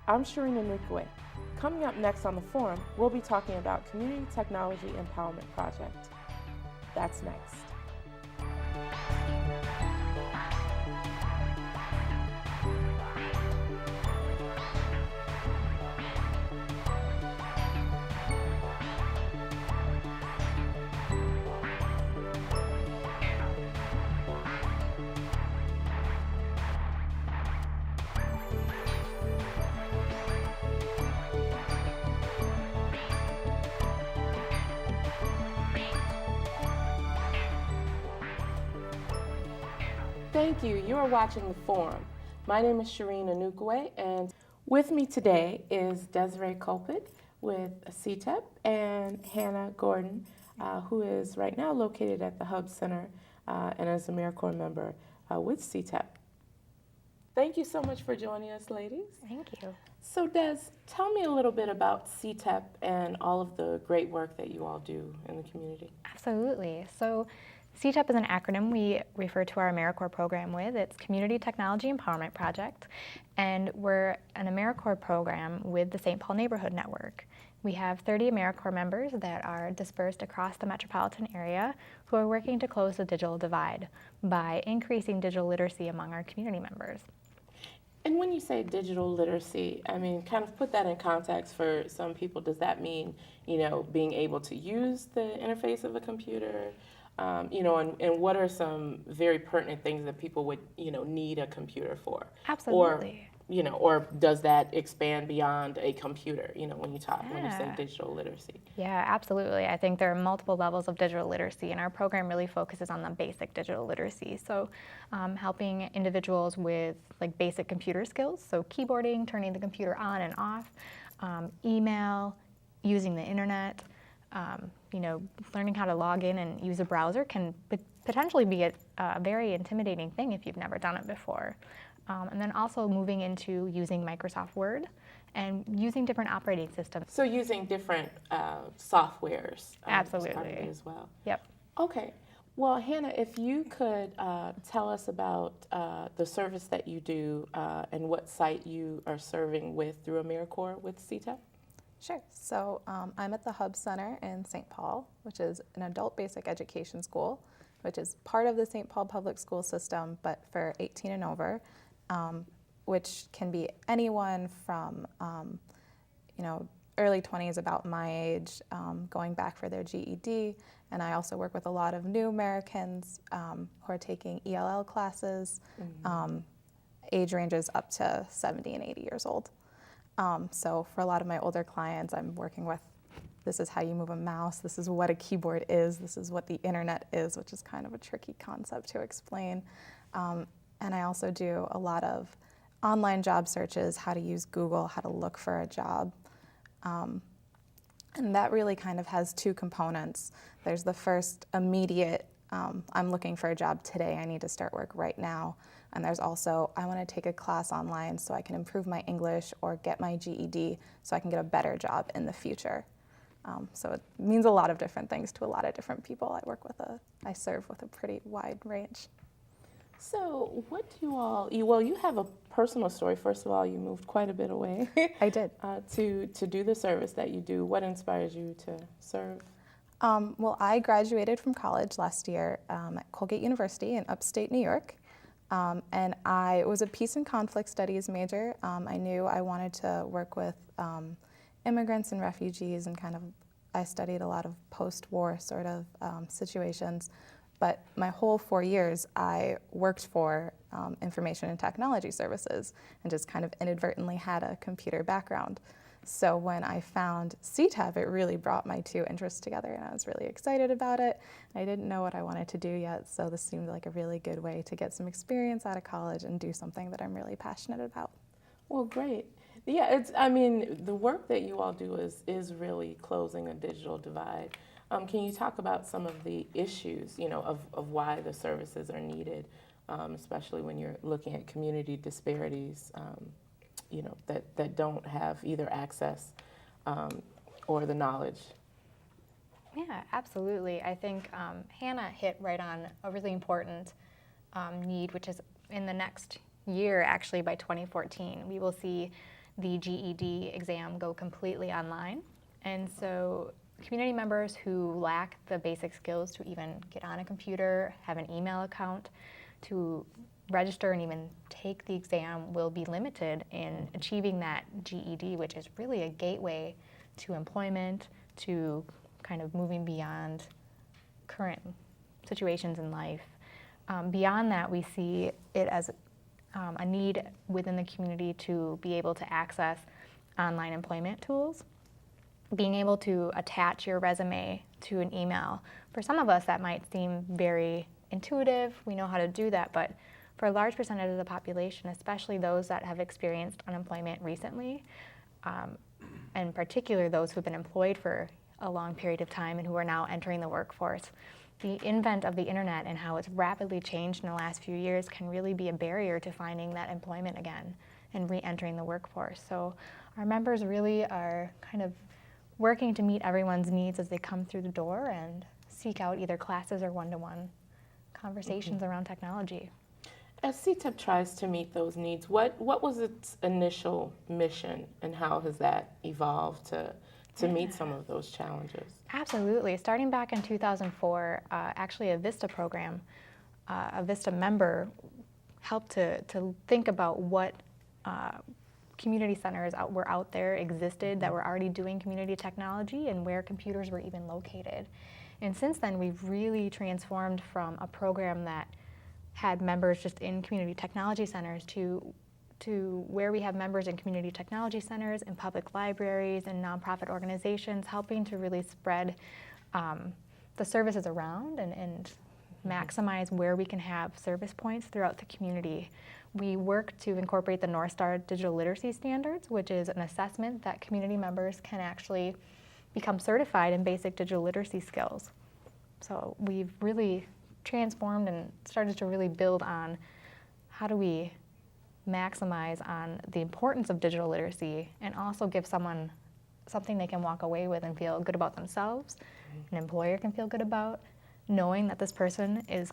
I'm Sherine Onukwuwe. Coming up next on the forum, we'll be talking about Community Technology Empowerment Project. That's next. Thank you. You are watching The Forum. My name is Sherine Onukwuwe, and with me today is Desiree Culpitt with CTEP and Hannah Gordon, who is right now located at the Hub Center and is a Americorps member with CTEP. Thank you so much for joining us, ladies. Thank you. So Des, tell me a little bit about CTEP and all of the great work that you all do in the community. Absolutely. So CTEP is an acronym we refer to our Americorps program with. It's Community Technology Empowerment Project, and we're an Americorps program with the St. Paul Neighborhood Network. We have 30 Americorps members that are dispersed across the metropolitan area who are working to close the digital divide by increasing digital literacy among our community members. And when you say digital literacy, I mean, kind of put that in context for some people. Does that mean, being able to use the interface of a computer? And what are some very pertinent things that people would, need a computer for? Absolutely. Or does that expand beyond a computer, when you talk, when you say Yeah. digital literacy? Yeah, absolutely. I think there are multiple levels of digital literacy, and our program really focuses on the basic digital literacy. So helping individuals with basic computer skills, so keyboarding, turning the computer on and off, email, using the internet, learning how to log in and use a browser can potentially be a very intimidating thing if you've never done it before. And then also moving into using Microsoft Word and using different operating systems. So using different softwares Absolutely. is part of it as well. Yep. Okay. Well, Hannah, if you could tell us about the service that you do and what site you are serving with through Americorps with CTEP. Sure. So I'm at the Hub Center in St. Paul, which is an adult basic education school, which is part of the St. Paul public school system, but for 18 and over, which can be anyone from, early 20s, about my age, going back for their GED. And I also work with a lot of new Americans who are taking ELL classes, age ranges up to 70 and 80 years old. So for a lot of my older clients, I'm working with, this is how you move a mouse, this is what a keyboard is, this is what the internet is, which is kind of a tricky concept to explain. And I also do a lot of online job searches, how to use Google, how to look for a job. And that really kind of has two components. There's the first immediate, I'm looking for a job today, I need to start work right now. And there's also, I want to take a class online so I can improve my English or get my GED so I can get a better job in the future. So it means a lot of different things to a lot of different people. I serve with a pretty wide range. So what do you all, you have a personal story. First of all, you moved quite a bit away. I did. To do the service that you do. What inspires you to serve? Well, I graduated from college last year at Colgate University in upstate New York. And I was a peace and conflict studies major. I knew I wanted to work with immigrants and refugees, and I studied a lot of post-war sort of situations. But my whole 4 years, I worked for information and technology services and just kind of inadvertently had a computer background. So when I found CTEP, it really brought my two interests together, and I was really excited about it. I didn't know what I wanted to do yet, so this seemed like a really good way to get some experience out of college and do something that I'm really passionate about. Well, great. Yeah, the work that you all do is really closing a digital divide. Can you talk about some of the issues, of why the services are needed, especially when you're looking at community disparities, that don't have either access or the knowledge? Yeah, absolutely. I think Hannah hit right on a really important need, which is in the next year, actually by 2014, we will see the GED exam go completely online. And so community members who lack the basic skills to even get on a computer, have an email account, to register and even take the exam will be limited in achieving that GED, which is really a gateway to employment, to kind of moving beyond current situations in life. Beyond that, we see it as a need within the community to be able to access online employment tools. Being able to attach your resume to an email. For some of us, that might seem very intuitive. We know how to do that, but for a large percentage of the population, especially those that have experienced unemployment recently, and particularly those who've been employed for a long period of time and who are now entering the workforce, the advent of the internet and how it's rapidly changed in the last few years can really be a barrier to finding that employment again and re-entering the workforce. So our members really are kind of working to meet everyone's needs as they come through the door and seek out either classes or one-to-one conversations around technology. As CTEP tries to meet those needs, what was its initial mission and how has that evolved to meet some of those challenges? Absolutely. Starting back in 2004, actually a VISTA program, a VISTA member helped to think about what community centers were out there, existed, that were already doing community technology and where computers were even located. And since then, we've really transformed from a program that had members just in community technology centers to where we have members in community technology centers, in public libraries, and nonprofit organizations, helping to really spread the services around and maximize where we can have service points throughout the community. We work to incorporate the North Star Digital Literacy Standards, which is an assessment that community members can actually become certified in basic digital literacy skills. So we've really transformed and started to really build on how do we maximize on the importance of digital literacy and also give someone something they can walk away with and feel good about themselves, an employer can feel good about, knowing that this person is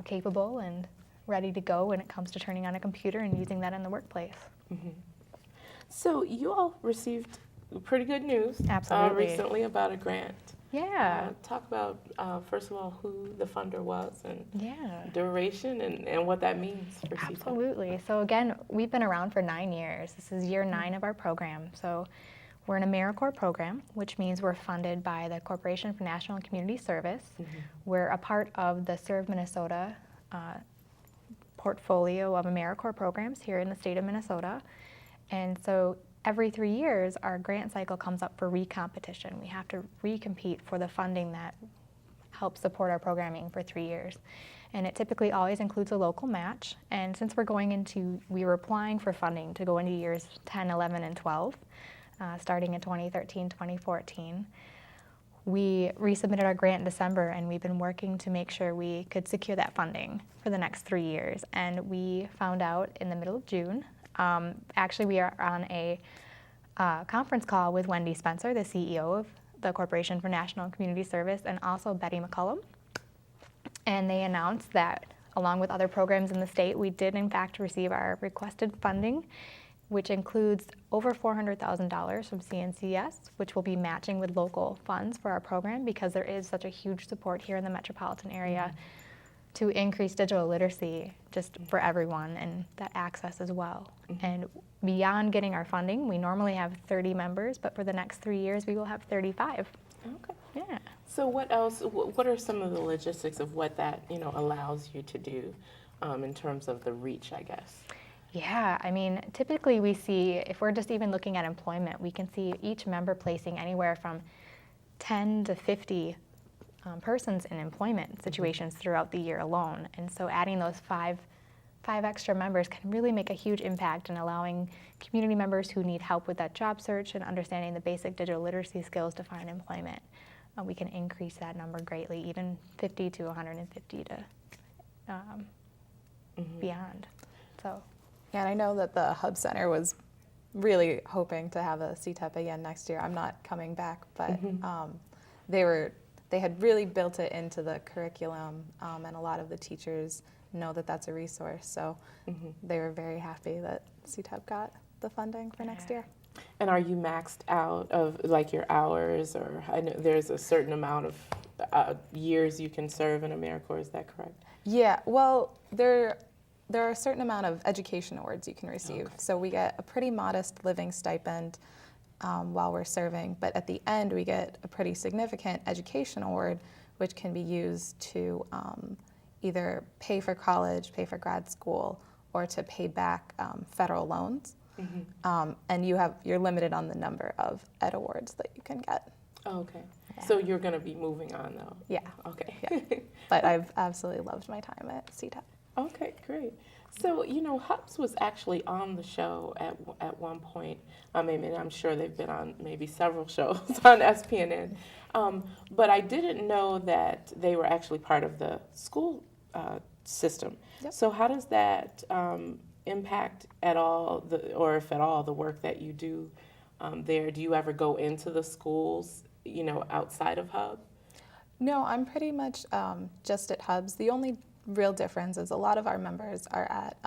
capable and ready to go when it comes to turning on a computer and using that in the workplace. So you all received pretty good news Absolutely. Recently about a grant. Yeah. Talk about, first of all, who the funder was and Yeah. duration and what that means for CTEP. Absolutely. So again, we've been around for 9 years. This is year 9 of our program. So we're an Americorps program, which means we're funded by the Corporation for National and Community Service. We're a part of the Serve Minnesota portfolio of Americorps programs here in the state of Minnesota. And so every 3 years, our grant cycle comes up for recompetition. We have to recompete for the funding that helps support our programming for 3 years. And it typically always includes a local match. And since we were applying for funding to go into years 10, 11, and 12, starting in 2013, 2014, we resubmitted our grant in December, and we've been working to make sure we could secure that funding for the next 3 years. And we found out in the middle of June. Actually, we are on a conference call with Wendy Spencer, the CEO of the Corporation for National and Community Service, and also Betty McCullum. And they announced that, along with other programs in the state, we did in fact receive our requested funding, which includes over $400,000 from CNCS, which will be matching with local funds for our program because there is such a huge support here in the metropolitan area to increase digital literacy just for everyone and that access as well. And beyond getting our funding, we normally have 30 members, but for the next 3 years, we will have 35. Okay. Yeah. So what else, what are some of the logistics of what that, allows you to do in terms of the reach, I guess? Yeah, I mean, typically we see, if we're just even looking at employment, we can see each member placing anywhere from 10 to 50 persons in employment situations throughout the year alone. And so adding those five extra members can really make a huge impact in allowing community members who need help with that job search and understanding the basic digital literacy skills to find employment. We can increase that number greatly, even 50 to 150 to beyond. So. Yeah, and I know that the Hub Center was really hoping to have a CTEP again next year. I'm not coming back, but they had really built it into the curriculum, and a lot of the teachers know that that's a resource. So they were very happy that CTEP got the funding for next year. And are you maxed out of like your hours, or I know there's a certain amount of years you can serve in Americorps, is that correct? Yeah, well, there are a certain amount of education awards you can receive. Okay. So we get a pretty modest living stipend while we're serving, but at the end we get a pretty significant education award, which can be used to either pay for college, pay for grad school, or to pay back federal loans. Mm-hmm. And you're limited on the number of ed awards that you can get. Oh, okay. Yeah. So you're going to be moving on though? Yeah. Okay. Yeah. But I've absolutely loved my time at CTEP. Okay, great. So, Hubs was actually on the show at one point. I mean, I'm sure they've been on maybe several shows on SPNN. But I didn't know that they were actually part of the school system. Yep. So how does that impact at all, or if at all, the work that you do there? Do you ever go into the schools, outside of Hub? No, I'm pretty much just at Hubs. The only real difference is a lot of our members are at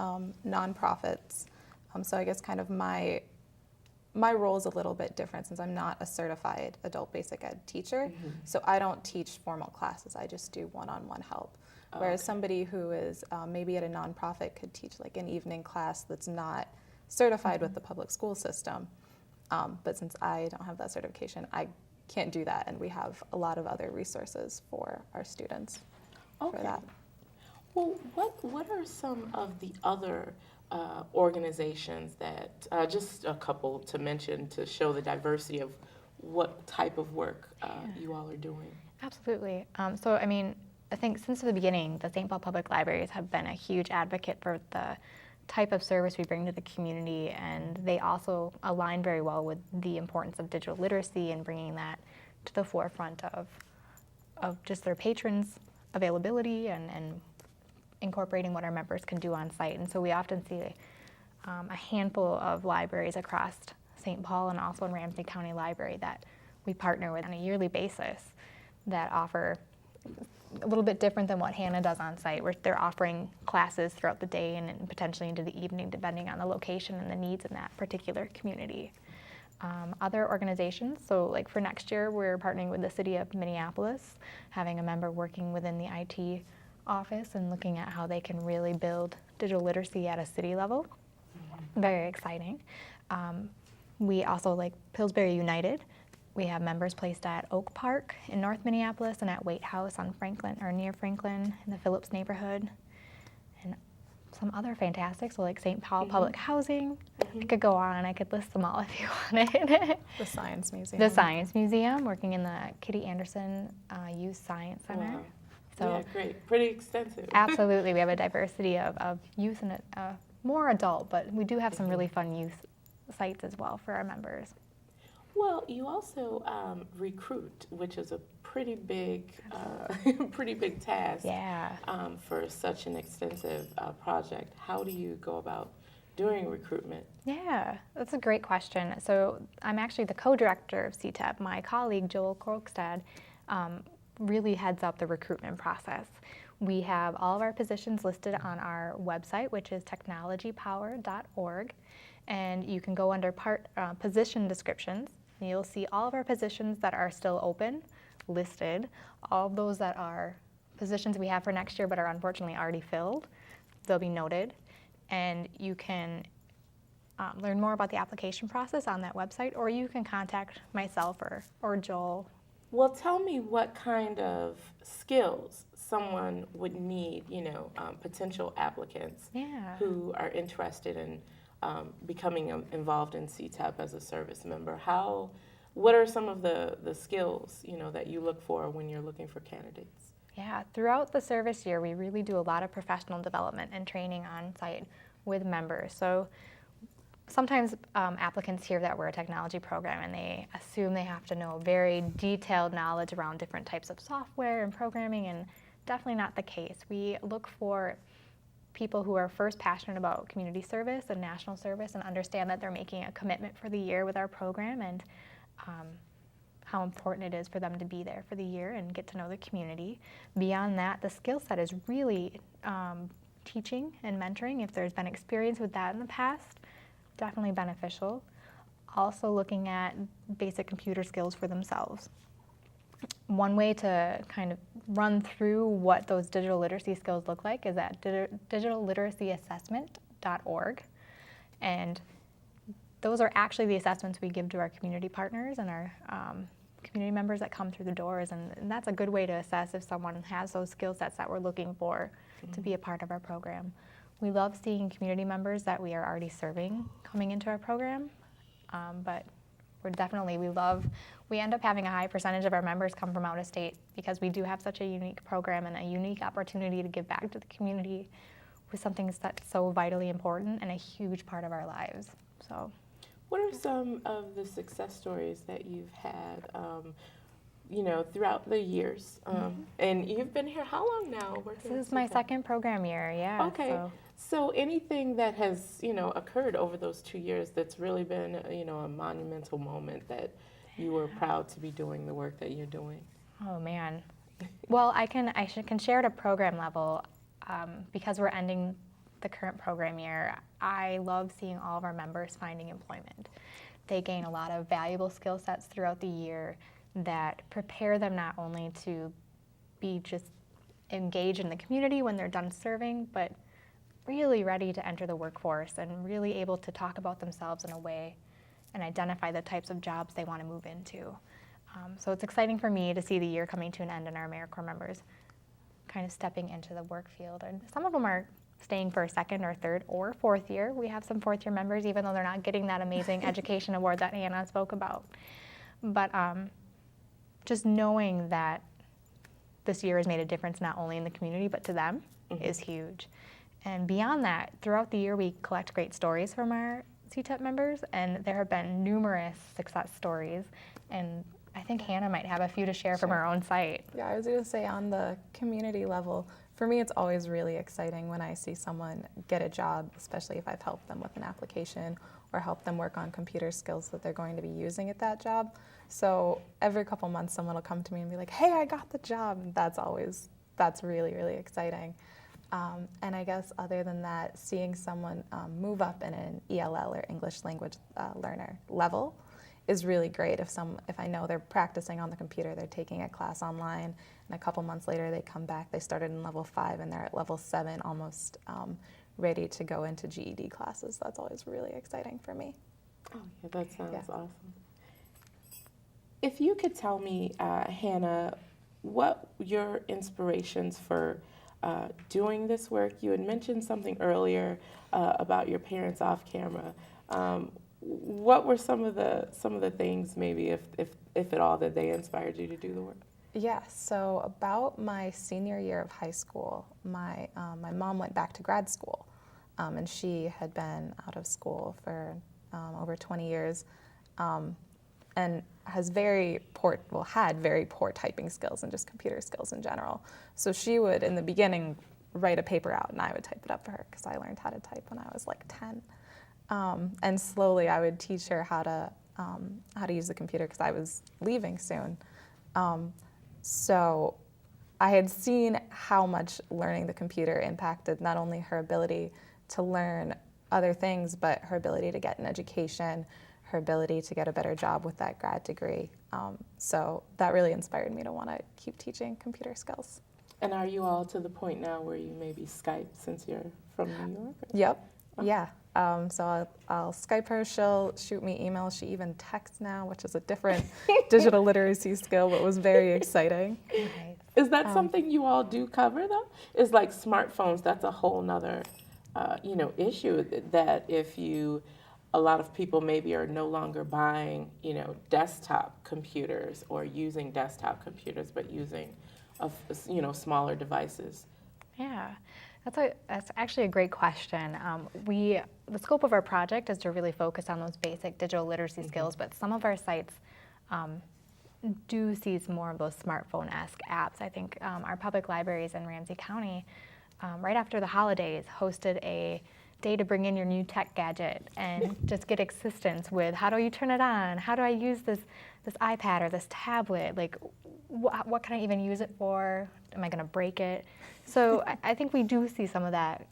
nonprofits. So I guess kind of my role is a little bit different since I'm not a certified adult basic ed teacher. Mm-hmm. So I don't teach formal classes. I just do one-on-one help. Oh, Whereas okay. somebody who is maybe at a nonprofit could teach like an evening class that's not certified with the public school system. But since I don't have that certification, I can't do that, and we have a lot of other resources for our students for Okay. that. Well, what are some of the other organizations that, just a couple to mention to show the diversity of what type of work you all are doing? Absolutely. So, I mean, I think since the beginning, the St. Paul Public Libraries have been a huge advocate for the type of service we bring to the community, and they also align very well with the importance of digital literacy and bringing that to the forefront of just their patrons' availability and incorporating what our members can do on site. And so we often see a handful of libraries across St. Paul and also in Ramsey County Library that we partner with on a yearly basis that offer a little bit different than what Hannah does on site, where they're offering classes throughout the day and potentially into the evening, depending on the location and the needs in that particular community. Other organizations, so like for next year, we're partnering with the city of Minneapolis, having a member working within the IT office and looking at how they can really build digital literacy at a city level. Very exciting. We also, like Pillsbury United, we have members placed at Oak Park in North Minneapolis and at Waite House on Franklin, or near Franklin in the Phillips neighborhood. And some other fantastic, so like St. Paul Public Housing. I could go on, I could list them all if you wanted. The Science Museum. The Science Museum, working in the Kitty Anderson Youth Science Center. Wow. So Yeah, great. Pretty extensive. absolutely, we have a diversity of youth and more adult, but we do have some really fun youth sites as well for our members. Well, you also recruit, which is a pretty big, pretty big task. Yeah. For such an extensive project. How do you go about doing recruitment? Yeah, that's a great question. So I'm actually the co-director of CTEP. My colleague, Joel Krogstad, really heads up the recruitment process. We have all of our positions listed on our website, which is technologypower.org, and you can go under position descriptions, and you'll see all of our positions that are still open, listed, all of those that are positions we have for next year but are unfortunately already filled, they'll be noted, and you can learn more about the application process on that website, or you can contact myself or Joel. Well, tell me what kind of skills someone would need, potential applicants Yeah. who are interested in becoming involved in CTEP as a service member. What are some of the skills, that you look for when you're looking for candidates? Yeah, throughout the service year, we really do a lot of professional development and training on site with members. So sometimes applicants hear that we're a technology program and they assume they have to know very detailed knowledge around different types of software and programming, and definitely not the case. We look for people who are first passionate about community service and national service and understand that they're making a commitment for the year with our program, and how important it is for them to be there for the year and get to know the community. Beyond that, the skill set is really teaching and mentoring. If there's been experience with that in the past, definitely beneficial. Also looking at basic computer skills for themselves. One way to kind of run through what those digital literacy skills look like is at digitalliteracyassessment.org. And those are actually the assessments we give to our community partners and our community members that come through the doors. And that's a good way to assess if someone has those skill sets that we're looking for to be a part of our program. We love seeing community members that we are already serving coming into our program, but we end up having a high percentage of our members come from out of state because we do have such a unique program and a unique opportunity to give back to the community with something that's so vitally important and a huge part of our lives. So, what are some of the success stories that you've had, throughout the years? And you've been here how long now? This is my second program year, yeah. Okay. So anything that has, occurred over those 2 years that's really been, a monumental moment that you were proud to be doing the work that you're doing? Oh man. Well, I can share at a program level because we're ending the current program year. I love seeing all of our members finding employment. They gain a lot of valuable skill sets throughout the year that prepare them not only to be just engaged in the community when they're done serving, but really ready to enter the workforce and really able to talk about themselves in a way and identify the types of jobs they want to move into. So it's exciting for me to see the year coming to an end and our Americorps members kind of stepping into the work field. And some of them are staying for a second or third or fourth year. We have some fourth year members, even though they're not getting that amazing education award that Hannah spoke about. But just knowing that this year has made a difference not only in the community but to them is huge. And beyond that, throughout the year we collect great stories from our CTEP members, and there have been numerous success stories. And I think Hannah might have a few to share from her own site. Yeah, I was going to say on the community level, for me it's always really exciting when I see someone get a job, especially if I've helped them with an application or helped them work on computer skills that they're going to be using at that job. So every couple months someone will come to me and be like, hey, I got the job. And that's really, really exciting. And I guess other than that, seeing someone move up in an ELL or English language learner level is really great. If I know they're practicing on the computer, they're taking a class online, and a couple months later they come back, they started in level 5 and they're at level 7, almost ready to go into GED classes. That's always really exciting for me. Oh, yeah, that sounds awesome. If you could tell me, Hannah, what your inspirations for doing this work. You had mentioned something earlier about your parents off camera. What were some of the things, maybe, if at all, that they inspired you to do the work? Yeah, so about my senior year of high school, my mom went back to grad school, and she had been out of school for over 20 years, and had very poor typing skills and just computer skills in general. So she would, in the beginning, write a paper out and I would type it up for her because I learned how to type when I was like 10. And slowly I would teach her how to use the computer because I was leaving soon. So I had seen how much learning the computer impacted not only her ability to learn other things, but her ability to get an education, her ability to get a better job with that grad degree. So that really inspired me to want to keep teaching computer skills. And are you all to the point now where you maybe Skype since you're from New York? Yep. Yeah. So I'll Skype her. She'll shoot me emails. She even texts now, which is a different digital literacy skill, but was very exciting. Nice. Is that something you all do cover, though? Is like smartphones, that's a whole nother, issue that a lot of people maybe are no longer buying, desktop computers or using desktop computers, but using, smaller devices. Yeah, that's actually a great question. The scope of our project is to really focus on those basic digital literacy skills, but some of our sites do see more of those smartphone-esque apps. I think our public libraries in Ramsey County, right after the holidays, hosted a day to bring in your new tech gadget and just get assistance with how do you turn it on? How do I use this iPad or this tablet? Like, what can I even use it for? Am I going to break it? So I think we do see some of that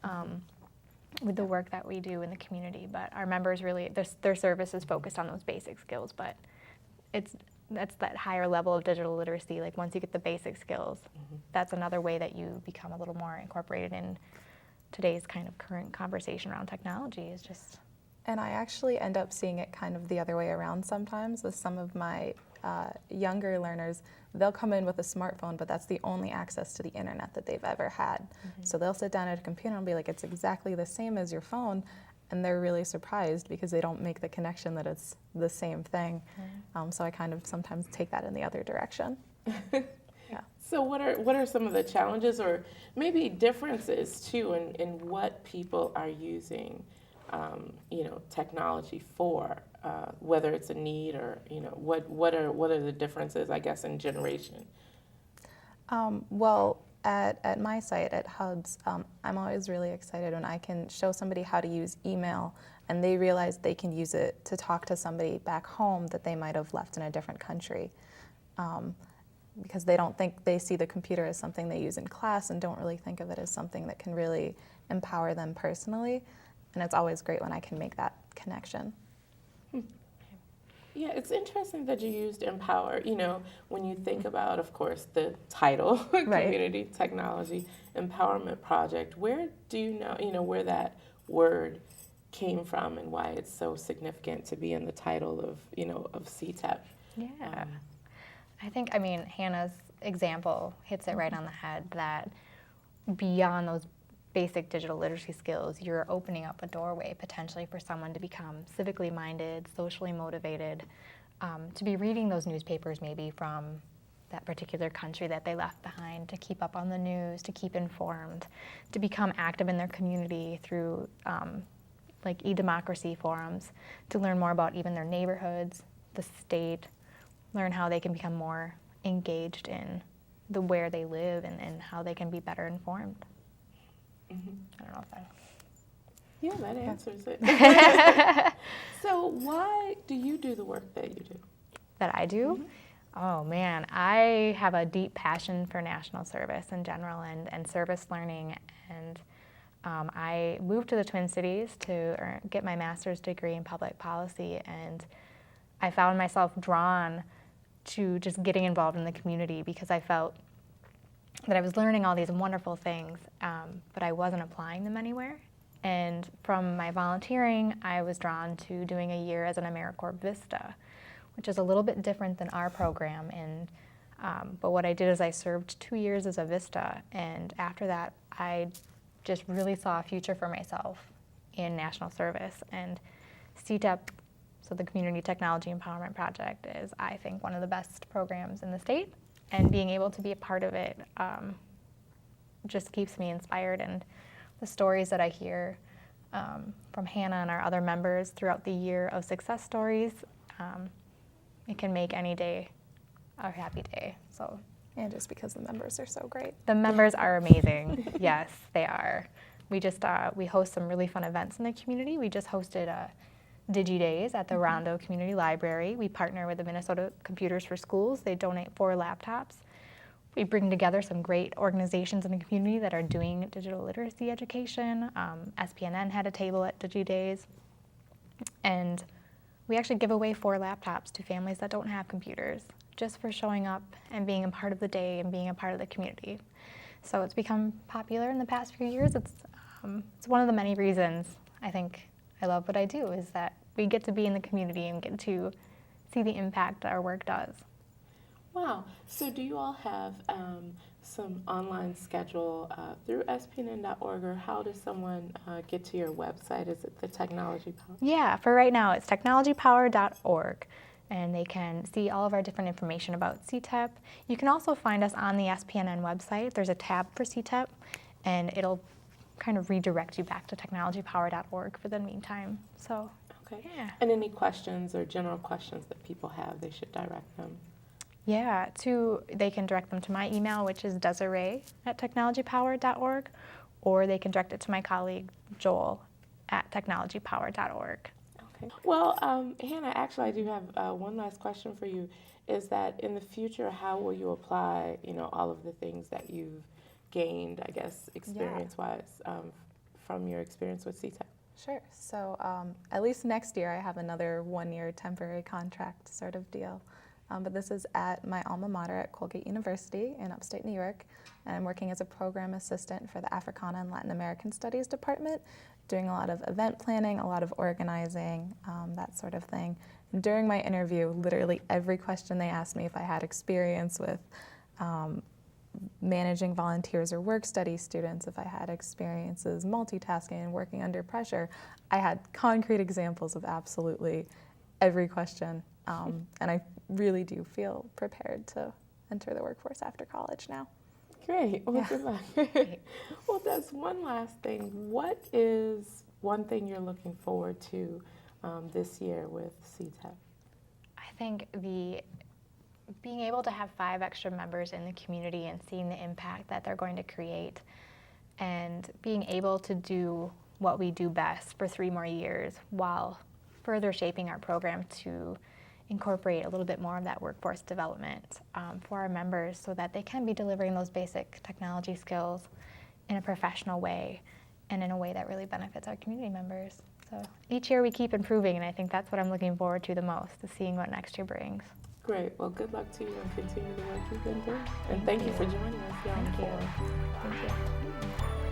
with the work that we do in the community. But our members really, their service is focused on those basic skills, but that's that higher level of digital literacy. Like once you get the basic skills, that's another way that you become a little more incorporated in today's kind of current conversation around technology is just. And I actually end up seeing it kind of the other way around sometimes with some of my younger learners. They'll come in with a smartphone, but that's the only access to the internet that they've ever had. So they'll sit down at a computer and be like, it's exactly the same as your phone. And they're really surprised because they don't make the connection that it's the same thing. So I kind of sometimes take that in the other direction. Yeah. So what are some of the challenges or maybe differences too in what people are using, technology for, whether it's a need or what are the differences, I guess, in generation? Well, at my site at Hubs, I'm always really excited when I can show somebody how to use email and they realize they can use it to talk to somebody back home that they might have left in a different country. Because they see the computer as something they use in class and don't really think of it as something that can really empower them personally. And it's always great when I can make that connection. Yeah, it's interesting that you used empower. When you think about, of course, the title, Community Technology Empowerment Project, where do you know where that word came from and why it's so significant to be in the title of CTEP? Yeah. I think, Hannah's example hits it right on the head that beyond those basic digital literacy skills, you're opening up a doorway potentially for someone to become civically minded, socially motivated, to be reading those newspapers maybe from that particular country that they left behind, to keep up on the news, to keep informed, to become active in their community through like e-democracy forums, to learn more about even their neighborhoods, the state, learn how they can become more engaged in where they live and how they can be better informed. I don't know if that. Yeah, that answers it. So why do you do the work that you do? That I do? Oh man, I have a deep passion for national service in general and service learning. And I moved to the Twin Cities to get my master's degree in public policy. And I found myself drawn to just getting involved in the community because I felt that I was learning all these wonderful things, but I wasn't applying them anywhere. And from my volunteering, I was drawn to doing a year as an Americorps Vista, which is a little bit different than our program. And but what I did is I served 2 years as a Vista, and after that, I just really saw a future for myself in national service. And CTEP, so the Community Technology Empowerment Project, is, I think, one of the best programs in the state. And being able to be a part of it just keeps me inspired. And the stories that I hear from Hannah and our other members throughout the year of success stories, it can make any day a happy day. So, And just because the members are so great. the members are amazing. Yes, they are. We just we host some really fun events in the community. We just hosted a Digi Days at the Rondo Community Library. We partner with the Minnesota Computers for Schools. They donate 4 laptops. We bring together some great organizations in the community that are doing digital literacy education. SPNN had a table at Digi Days. And we actually give away 4 laptops to families that don't have computers, just for showing up and being a part of the day and being a part of the community. So it's become popular in the past few years. It's one of the many reasons I think I love what I do, is that we get to be in the community and get to see the impact that our work does. Wow. So do you all have some online schedule through SPNN.org, or how does someone get to your website? Is it the Technology Power? Yeah, for right now it's technologypower.org, and they can see all of our different information about CTEP. You can also find us on the SPNN website. There's a tab for CTEP, and it'll kind of redirect you back to technologypower.org for the meantime. So, okay. Yeah. And any questions or general questions that people have, they should direct them. Yeah, they can direct them to my email, which is Desiree@technologypower.org, or they can direct it to my colleague Joel at technologypower.org. Okay. Well, Hannah, actually, I do have one last question for you. Is that in the future, how will you apply, all of the things that you've gained, I guess, experience-wise, from your experience with CTEP? Sure. So at least next year I have another 1-year temporary contract sort of deal. But this is at my alma mater at Colgate University in upstate New York. And I'm working as a program assistant for the Africana and Latin American Studies department, doing a lot of event planning, a lot of organizing, that sort of thing. And during my interview, literally every question they asked me if I had experience with managing volunteers or work study students, if I had experiences multitasking and working under pressure, I had concrete examples of absolutely every question. And I really do feel prepared to enter the workforce after college now. Great. Well, Yeah. good luck. Well, that's one last thing. What is one thing you're looking forward to this year with CTEP? I think being able to have 5 extra members in the community and seeing the impact that they're going to create, and being able to do what we do best for 3 more years while further shaping our program to incorporate a little bit more of that workforce development for our members so that they can be delivering those basic technology skills in a professional way and in a way that really benefits our community members. So each year we keep improving, and I think that's what I'm looking forward to the most, is seeing what next year brings. Great. Well, good luck to you and continue the work you've been doing. And thank you for joining us here on Thank you. Forum. Thank you.